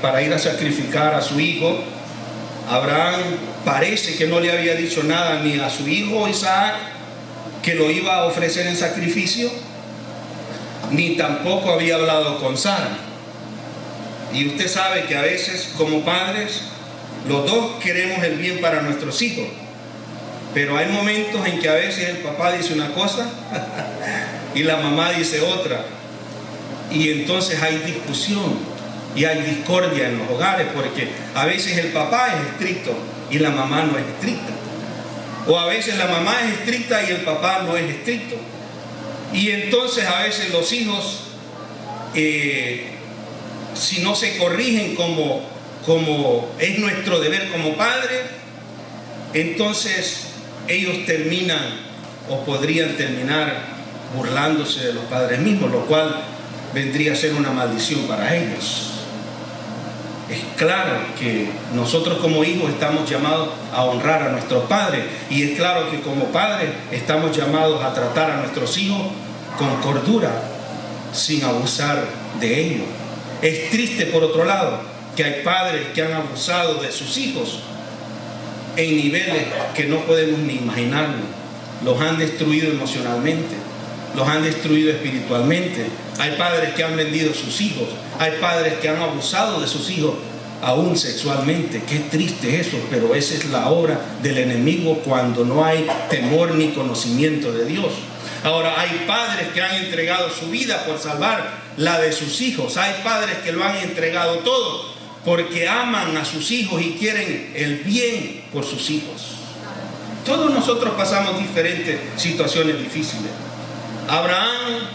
para ir a sacrificar a su hijo. Abraham parece que no le había dicho nada ni a su hijo Isaac que lo iba a ofrecer en sacrificio, ni tampoco había hablado con Sara. Y usted sabe que a veces como padres los dos queremos el bien para nuestros hijos, pero hay momentos en que a veces el papá dice una cosa y la mamá dice otra, y entonces hay discusión y hay discordia en los hogares, porque a veces el papá es estricto y la mamá no es estricta, o a veces la mamá es estricta y el papá no es estricto, y entonces a veces los hijos si no se corrigen como es nuestro deber como padre, entonces ellos terminan o podrían terminar burlándose de los padres mismos, lo cual vendría a ser una maldición para ellos. Es claro que nosotros como hijos estamos llamados a honrar a nuestros padres, y es claro que como padres estamos llamados a tratar a nuestros hijos con cordura, sin abusar de ellos. Es triste, por otro lado, que hay padres que han abusado de sus hijos en niveles que no podemos ni imaginarnos. Los han destruido emocionalmente, los han destruido espiritualmente. Hay padres que han vendido sus hijos, hay padres que han abusado de sus hijos, aún sexualmente. Qué triste eso, pero esa es la obra del enemigo cuando no hay temor ni conocimiento de Dios. Ahora, hay padres que han entregado su vida por salvar la de sus hijos. Hay padres que lo han entregado todo porque aman a sus hijos y quieren el bien por sus hijos. Todos nosotros pasamos diferentes situaciones difíciles. Abraham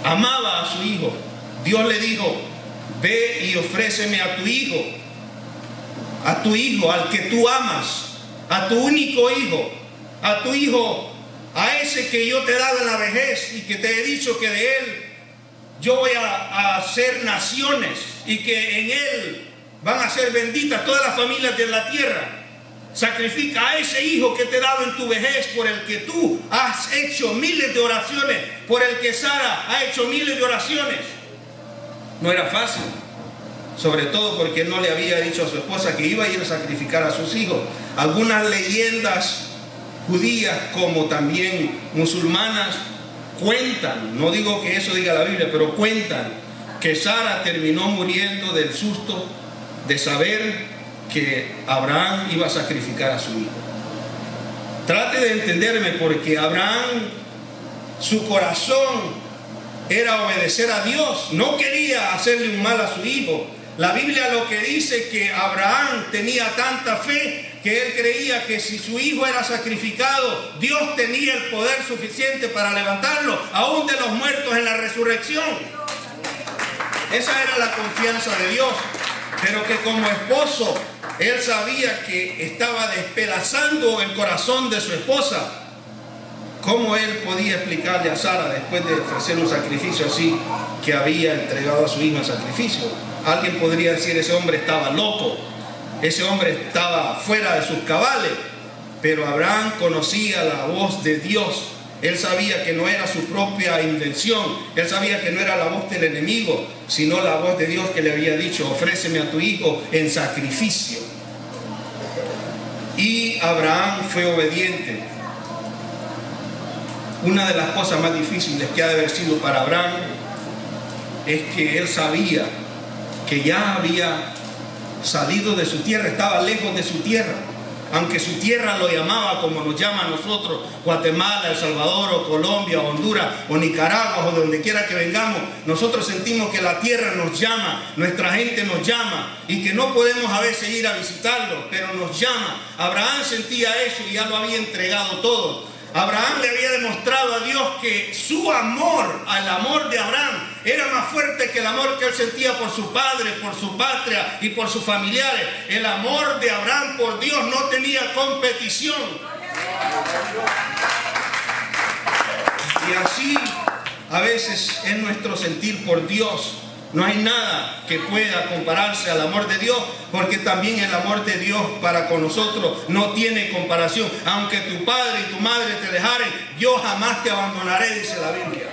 amaba a su hijo. Dios le dijo: ve y ofréceme a tu hijo, al que tú amas, a tu único hijo, a tu hijo, a ese que yo te he dado en la vejez y que te he dicho que de él yo voy a hacer naciones y que en él van a ser benditas todas las familias de la tierra. Sacrifica a ese hijo que te he dado en tu vejez, por el que tú has hecho miles de oraciones, por el que Sara ha hecho miles de oraciones. No era fácil, sobre todo porque él no le había dicho a su esposa que iba a ir a sacrificar a sus hijos. Algunas leyendas judías como también musulmanas cuentan, no digo que eso diga la Biblia, pero cuentan que Sara terminó muriendo del susto de saber que Abraham iba a sacrificar a su hijo. Trate de entenderme, porque Abraham, su corazón era obedecer a Dios, no quería hacerle un mal a su hijo. La Biblia lo que dice que Abraham tenía tanta fe que él creía que si su hijo era sacrificado, Dios tenía el poder suficiente para levantarlo, aún de los muertos en la resurrección. Esa era la confianza de Dios. Pero que como esposo, él sabía que estaba despedazando el corazón de su esposa. ¿Cómo él podía explicarle a Sara, después de ofrecer un sacrificio así, que había entregado a su hijo en sacrificio? Alguien podría decir: ese hombre estaba loco, ese hombre estaba fuera de sus cabales. Pero Abraham conocía la voz de Dios. Él sabía que no era su propia invención, él sabía que no era la voz del enemigo, sino la voz de Dios que le había dicho: ofréceme a tu hijo en sacrificio. Y Abraham fue obediente. Una de las cosas más difíciles que ha de haber sido para Abraham es que él sabía que ya había salido de su tierra, estaba lejos de su tierra. Aunque su tierra lo llamaba como nos llama a nosotros, Guatemala, El Salvador, o Colombia, o Honduras, o Nicaragua, o de donde quiera que vengamos, nosotros sentimos que la tierra nos llama, nuestra gente nos llama, y que no podemos a veces ir a visitarlo, pero nos llama. Abraham sentía eso y ya lo había entregado todo. Abraham le había demostrado a Dios que su amor, el amor de Abraham, era más fuerte que el amor que él sentía por su padre, por su patria y por sus familiares. El amor de Abraham por Dios no tenía competición. Y así a veces es nuestro sentir por Dios. No hay nada que pueda compararse al amor de Dios, porque también el amor de Dios para con nosotros no tiene comparación. Aunque tu padre y tu madre te dejaren, yo jamás te abandonaré, dice la Biblia.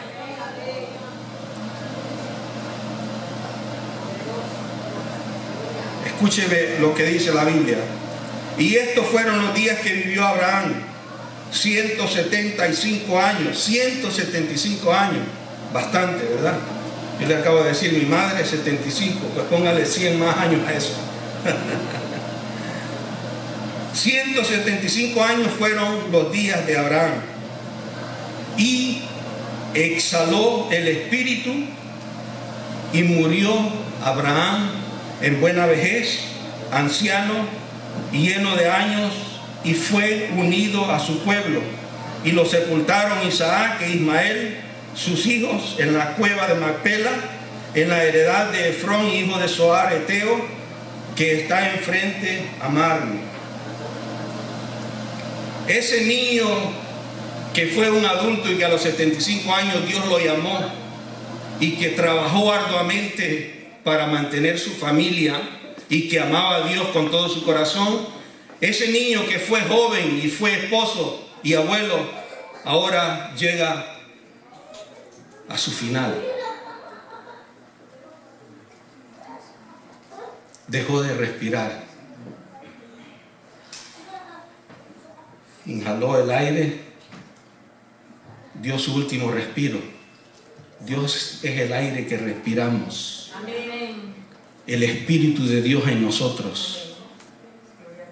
Escúcheme lo que dice la Biblia. Y estos fueron los días que vivió Abraham, 175 años. 175 años, bastante, ¿verdad? Yo le acabo de decir, mi madre 75, pues póngale 100 más años a eso. 175 años fueron los días de Abraham. Y exhaló el espíritu y murió Abraham en buena vejez, anciano y lleno de años, y fue unido a su pueblo. Y lo sepultaron Isaac e Ismael, sus hijos, en la cueva de Macpela, en la heredad de Efrón, hijo de Zoar Eteo, que está enfrente a Mamre. Ese niño que fue un adulto y que a los 75 años Dios lo llamó y que trabajó arduamente para mantener su familia y que amaba a Dios con todo su corazón, ese niño que fue joven y fue esposo y abuelo, ahora llega a su final. Dejó de respirar. Inhaló el aire, dio su último respiro. Dios es el aire que respiramos. Amén. El Espíritu de Dios en nosotros.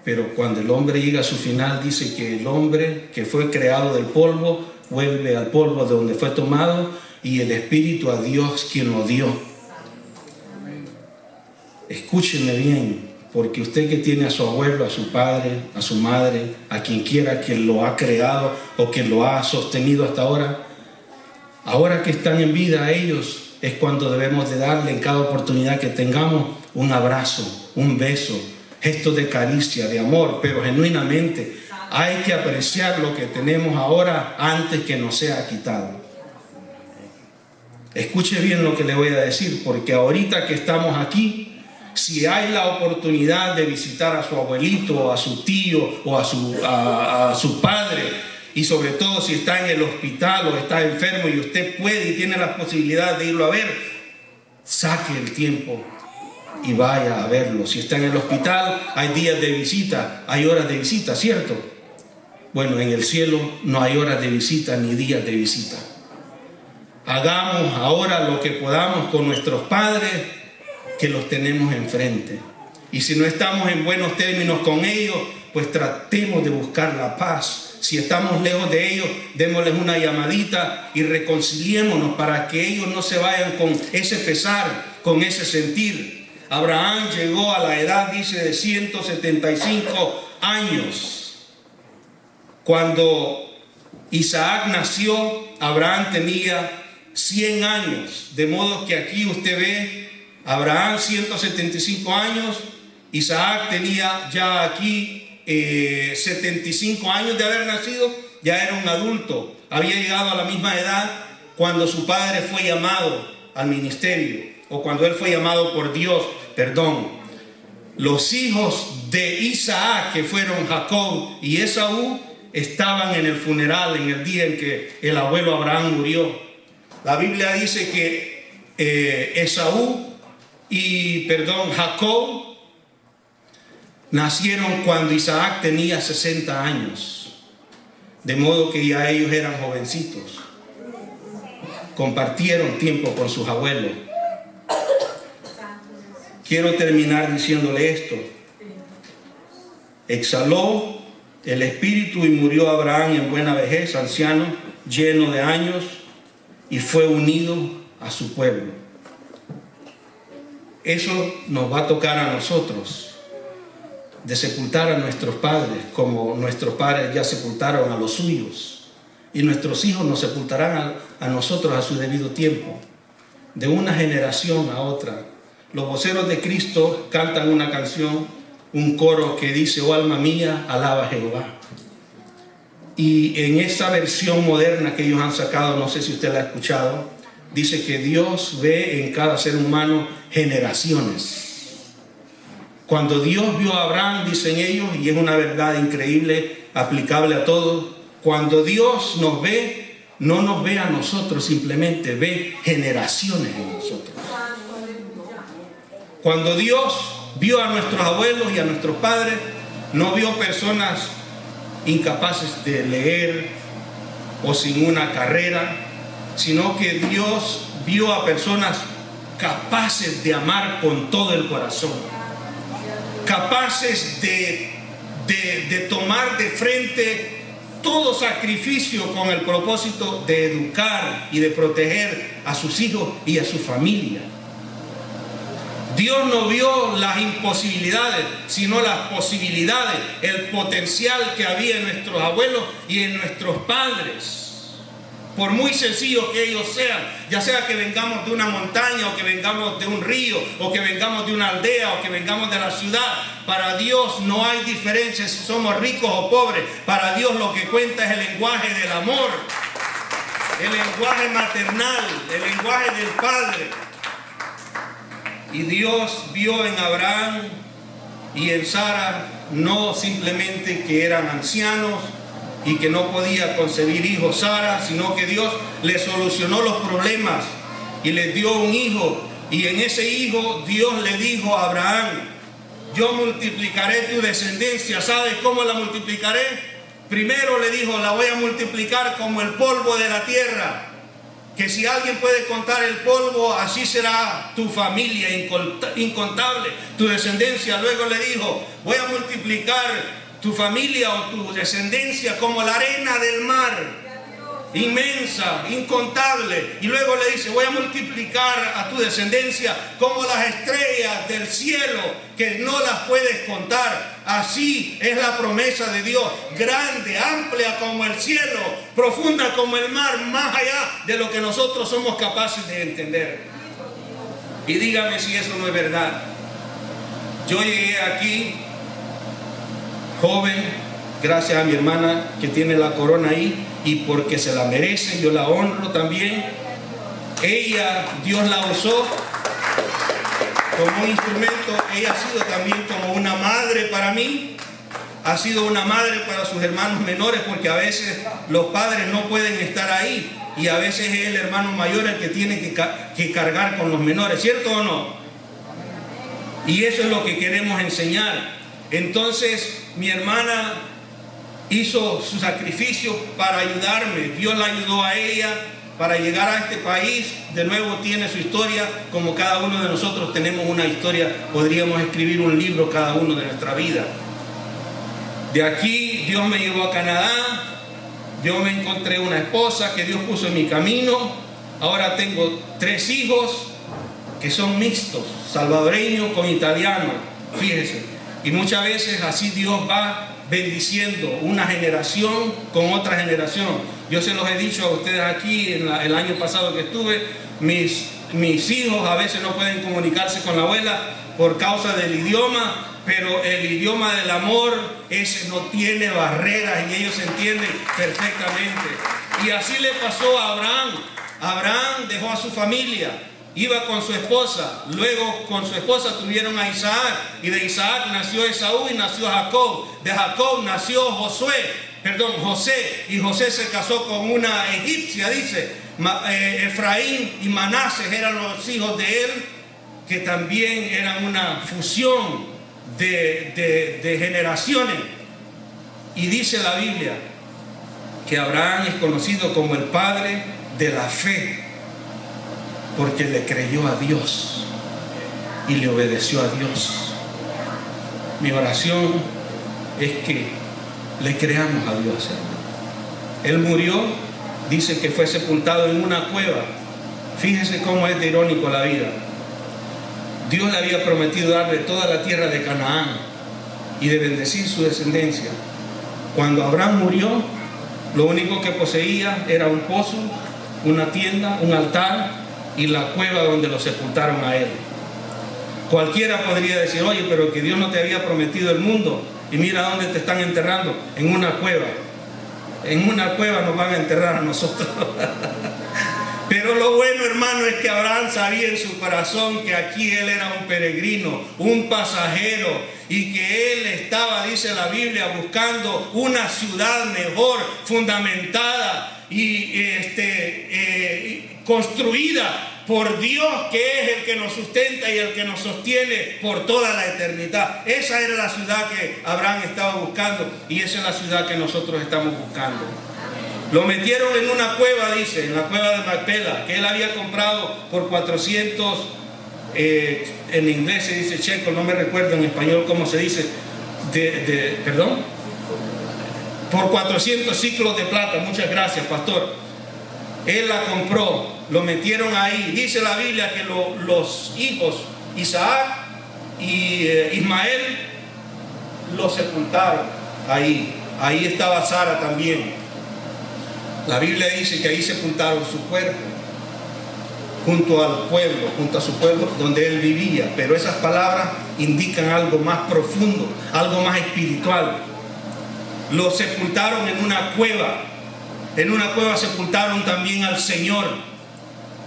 Pero cuando el hombre llega a su final, dice que el hombre que fue creado del polvo vuelve al polvo de donde fue tomado, y el Espíritu a Dios quien lo dio. Escúcheme bien, porque usted que tiene a su abuelo, a su padre, a su madre, a quien quiera que lo ha creado o que lo ha sostenido hasta ahora que están en vida a ellos, es cuando debemos de darle en cada oportunidad que tengamos un abrazo, un beso, gestos de caricia, de amor, pero genuinamente. Hay que apreciar lo que tenemos ahora antes que nos sea quitado. Escuche bien lo que le voy a decir, porque ahorita que estamos aquí, si hay la oportunidad de visitar a su abuelito, o a su tío, o a su padre, y sobre todo si está en el hospital o está enfermo y usted puede y tiene la posibilidad de irlo a ver, saque el tiempo y vaya a verlo. Si está en el hospital, hay días de visita, hay horas de visita, ¿cierto? Bueno, en el cielo no hay horas de visita ni días de visita. Hagamos ahora lo que podamos con nuestros padres que los tenemos enfrente. Y si no estamos en buenos términos con ellos, pues tratemos de buscar la paz. Si estamos lejos de ellos, démosles una llamadita y reconciliémonos para que ellos no se vayan con ese pesar, con ese sentir. Abraham llegó a la edad, dice, de 175 años. Cuando Isaac nació, Abraham tenía 100 años, de modo que aquí usted ve Abraham 175 años, Isaac tenía ya aquí 75 años de haber nacido, ya era un adulto, había llegado a la misma edad cuando su padre fue llamado al ministerio, o cuando él fue llamado por Dios, perdón. Los hijos de Isaac, que fueron Jacob y Esaú, estaban en el funeral en el día en que el abuelo Abraham murió. La Biblia dice que Jacob nacieron cuando Isaac tenía 60 años, de modo que ya ellos eran jovencitos. Compartieron tiempo con sus abuelos. Quiero terminar diciéndole esto. Exhaló el espíritu y murió Abraham en buena vejez, anciano, lleno de años, y fue unido a su pueblo. Eso nos va a tocar a nosotros, de sepultar a nuestros padres, como nuestros padres ya sepultaron a los suyos, y nuestros hijos nos sepultarán a nosotros a su debido tiempo, de una generación a otra. Los voceros de Cristo cantan una canción, un coro que dice: oh alma mía, alaba a Jehová. Y en esa versión moderna que ellos han sacado, no sé si usted la ha escuchado, dice que Dios ve en cada ser humano generaciones. Cuando Dios vio a Abraham, dicen ellos, y es una verdad increíble, aplicable a todos, cuando Dios nos ve, no nos ve a nosotros, simplemente ve generaciones en nosotros. Cuando Dios vio a nuestros abuelos y a nuestros padres, no vio personas incapaces de leer o sin una carrera, sino que Dios vio a personas capaces de amar con todo el corazón, capaces de tomar de frente todo sacrificio con el propósito de educar y de proteger a sus hijos y a su familia. Dios no vio las imposibilidades, sino las posibilidades, el potencial que había en nuestros abuelos y en nuestros padres. Por muy sencillos que ellos sean, ya sea que vengamos de una montaña, o que vengamos de un río, o que vengamos de una aldea, o que vengamos de la ciudad, para Dios no hay diferencia si somos ricos o pobres. Para Dios lo que cuenta es el lenguaje del amor, el lenguaje maternal, el lenguaje del Padre. Y Dios vio en Abraham y en Sara no simplemente que eran ancianos y que no podía concebir hijos Sara, sino que Dios les solucionó los problemas y les dio un hijo. Y en ese hijo Dios le dijo a Abraham: yo multiplicaré tu descendencia. ¿Sabes cómo la multiplicaré? Primero le dijo: la voy a multiplicar como el polvo de la tierra, que si alguien puede contar el polvo, así será tu familia, incontable tu descendencia. Luego le dijo: voy a multiplicar tu familia o tu descendencia como la arena del mar, inmensa, incontable. Y luego le dice: voy a multiplicar a tu descendencia como las estrellas del cielo, que no las puedes contar. Así es la promesa de Dios: grande, amplia como el cielo, profunda como el mar, más allá de lo que nosotros somos capaces de entender. Y dígame si eso no es verdad. Yo llegué aquí joven, gracias a mi hermana que tiene la corona ahí, y porque se la merece, yo la honro también. Ella, Dios la usó como un instrumento. Ella ha sido también como una madre para mí, ha sido una madre para sus hermanos menores, porque a veces los padres no pueden estar ahí y a veces es el hermano mayor el que tiene que cargar con los menores, ¿cierto o no? Y eso es lo que queremos enseñar. Entonces mi hermana hizo su sacrificio para ayudarme. Dios la ayudó a ella para llegar a este país. De nuevo tiene su historia, como cada uno de nosotros tenemos una historia. Podríamos escribir un libro cada uno de nuestra vida. De aquí Dios me llevó a Canadá. Yo me encontré una esposa que Dios puso en mi camino. Ahora tengo 3 hijos que son mixtos, salvadoreños con italiano, fíjense. Y muchas veces así Dios va bendiciendo una generación con otra generación. Yo se los he dicho a ustedes aquí el año pasado que estuve, mis hijos a veces no pueden comunicarse con la abuela por causa del idioma, pero el idioma del amor ese no tiene barreras y ellos se entienden perfectamente. Y así le pasó a Abraham. Abraham dejó a su familia, iba con su esposa, luego con su esposa tuvieron a Isaac, y de Isaac nació Esaú y nació Jacob. De Jacob nació José, y José se casó con una egipcia, dice. Efraín y Manases eran los hijos de él, que también eran una fusión de generaciones. Y dice la Biblia que Abraham es conocido como el padre de la fe, porque le creyó a Dios y le obedeció a Dios. Mi oración es que le creamos a Dios, hermano. Él murió, dice que fue sepultado en una cueva. Fíjese cómo es de irónico la vida. Dios le había prometido darle toda la tierra de Canaán y de bendecir su descendencia. Cuando Abraham murió, lo único que poseía era un pozo, una tienda, un altar y la cueva donde lo sepultaron a él. Cualquiera podría decir: oye, pero que Dios no te había prometido el mundo y mira dónde te están enterrando, en una cueva. En una cueva nos van a enterrar a nosotros. Pero lo bueno, hermano, es que Abraham sabía en su corazón que aquí él era un peregrino, un pasajero, y que él estaba, dice la Biblia, buscando una ciudad mejor, fundamentada y construida por Dios, que es el que nos sustenta y el que nos sostiene por toda la eternidad. Esa era la ciudad que Abraham estaba buscando, y esa es la ciudad que nosotros estamos buscando. Lo metieron en una cueva, dice, en la cueva de Macpela, que él había comprado por 400, en inglés se dice checo, no me recuerdo en español cómo se dice, perdón, por 400 ciclos de plata. Muchas gracias, pastor. Él la compró, lo metieron ahí. Dice la Biblia que los hijos Isaac y Ismael lo sepultaron ahí. Ahí estaba Sara también. La Biblia dice que ahí sepultaron su cuerpo junto al pueblo, junto a su pueblo donde él vivía. Pero esas palabras indican algo más profundo, algo más espiritual. Lo sepultaron en una cueva. En una cueva sepultaron también al Señor.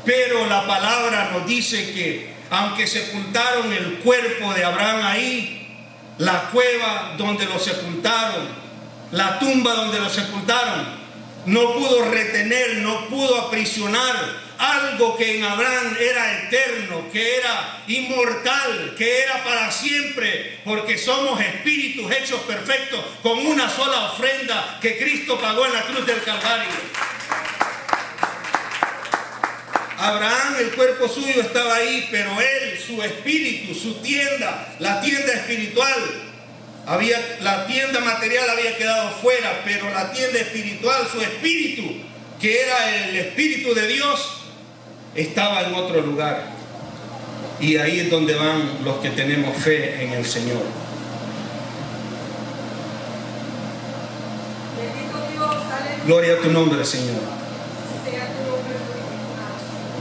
Pero la palabra nos dice que aunque sepultaron el cuerpo de Abraham ahí, la cueva donde lo sepultaron, la tumba donde lo sepultaron, no pudo retener, no pudo aprisionar algo que en Abraham era eterno, que era inmortal, que era para siempre, porque somos espíritus hechos perfectos con una sola ofrenda que Cristo pagó en la cruz del Calvario. Abraham, el cuerpo suyo estaba ahí, pero él, su espíritu, su tienda, la tienda espiritual, la tienda material había quedado fuera, pero la tienda espiritual, su espíritu, que era el Espíritu de Dios, estaba en otro lugar. Y ahí es donde van los que tenemos fe en el Señor. Gloria a tu nombre, Señor.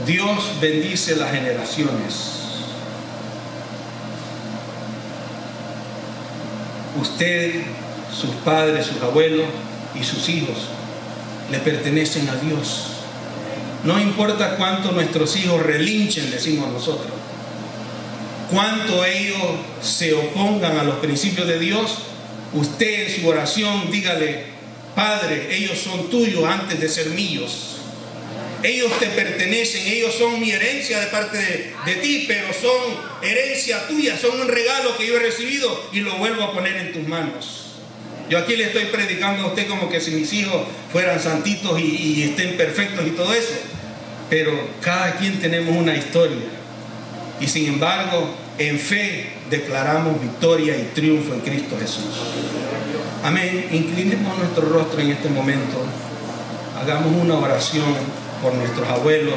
Dios bendice las generaciones. Usted, sus padres, sus abuelos y sus hijos le pertenecen a Dios. No importa cuánto nuestros hijos relinchen, decimos nosotros, cuánto ellos se opongan a los principios de Dios, usted en su oración dígale: Padre, ellos son tuyos antes de ser míos. Ellos te pertenecen, ellos son mi herencia de parte de ti, pero son herencia tuya, son un regalo que yo he recibido y lo vuelvo a poner en tus manos. Yo aquí le estoy predicando a usted como que si mis hijos fueran santitos y estén perfectos y todo eso, pero cada quien tenemos una historia, y sin embargo en fe declaramos victoria y triunfo en Cristo Jesús. Amén. Inclinemos nuestro rostro en este momento, hagamos una oración por nuestros abuelos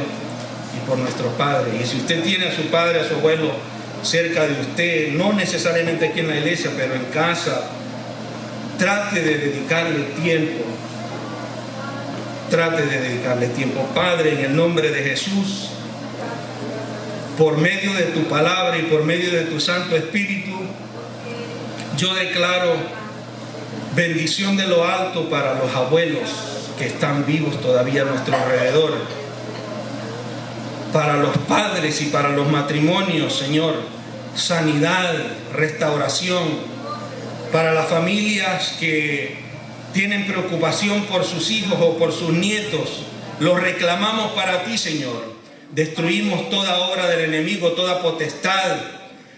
y por nuestros padres. Y si usted tiene a su padre, a su abuelo cerca de usted, no necesariamente aquí en la iglesia, pero en casa, trate de dedicarle tiempo. Trate de dedicarle tiempo. Padre, en el nombre de Jesús, por medio de tu palabra y por medio de tu Santo Espíritu, yo declaro bendición de lo alto para los abuelos que están vivos todavía a nuestro alrededor, para los padres y para los matrimonios, Señor, sanidad, restauración, para las familias que tienen preocupación por sus hijos o por sus nietos, los reclamamos para ti, Señor. Destruimos toda obra del enemigo, toda potestad,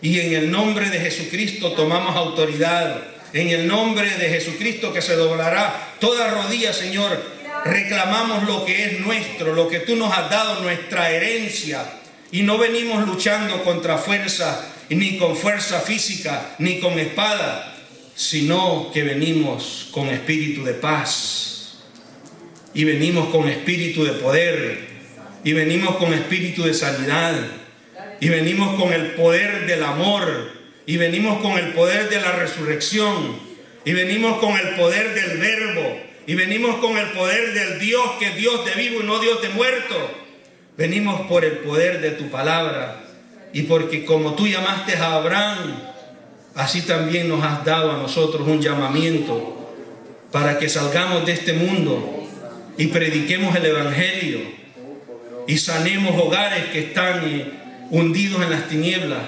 y en el nombre de Jesucristo tomamos autoridad. En el nombre de Jesucristo, que se doblará toda rodilla, Señor, reclamamos lo que es nuestro, lo que tú nos has dado, nuestra herencia. Y no venimos luchando contra fuerza, ni con fuerza física, ni con espada, sino que venimos con espíritu de paz. Y venimos con espíritu de poder. Y venimos con espíritu de sanidad. Y venimos con el poder del amor. Y venimos con el poder de la resurrección. Y venimos con el poder del verbo. Y venimos con el poder del Dios, que es Dios de vivo y no Dios de muerto. Venimos por el poder de tu palabra. Y porque como tú llamaste a Abraham, así también nos has dado a nosotros un llamamiento para que salgamos de este mundo y prediquemos el Evangelio y sanemos hogares que están hundidos en las tinieblas,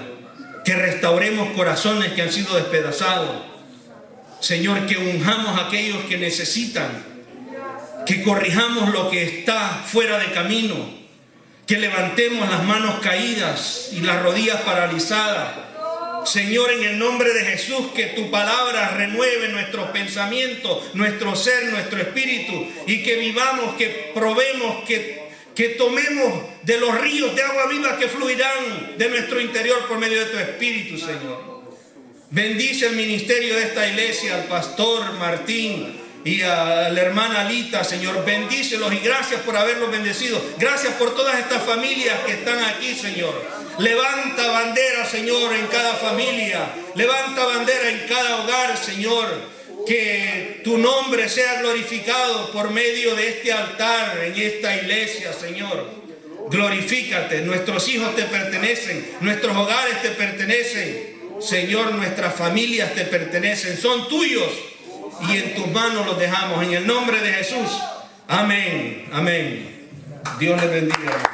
que restauremos corazones que han sido despedazados. Señor, que unjamos a aquellos que necesitan, que corrijamos lo que está fuera de camino, que levantemos las manos caídas y las rodillas paralizadas. Señor, en el nombre de Jesús, que tu palabra renueve nuestros pensamientos, nuestro ser, nuestro espíritu, y que vivamos, que probemos, que tomemos de los ríos de agua viva que fluirán de nuestro interior por medio de tu espíritu, Señor. Bendice el ministerio de esta iglesia, al pastor Martín y a la hermana Alita, Señor. Bendícelos y gracias por haberlos bendecido. Gracias por todas estas familias que están aquí, Señor. Levanta bandera, Señor, en cada familia. Levanta bandera en cada hogar, Señor. Que tu nombre sea glorificado por medio de este altar, en esta iglesia, Señor. Glorifícate. Nuestros hijos te pertenecen. Nuestros hogares te pertenecen. Señor, nuestras familias te pertenecen. Son tuyos. Y en tus manos los dejamos. En el nombre de Jesús. Amén. Amén. Dios les bendiga.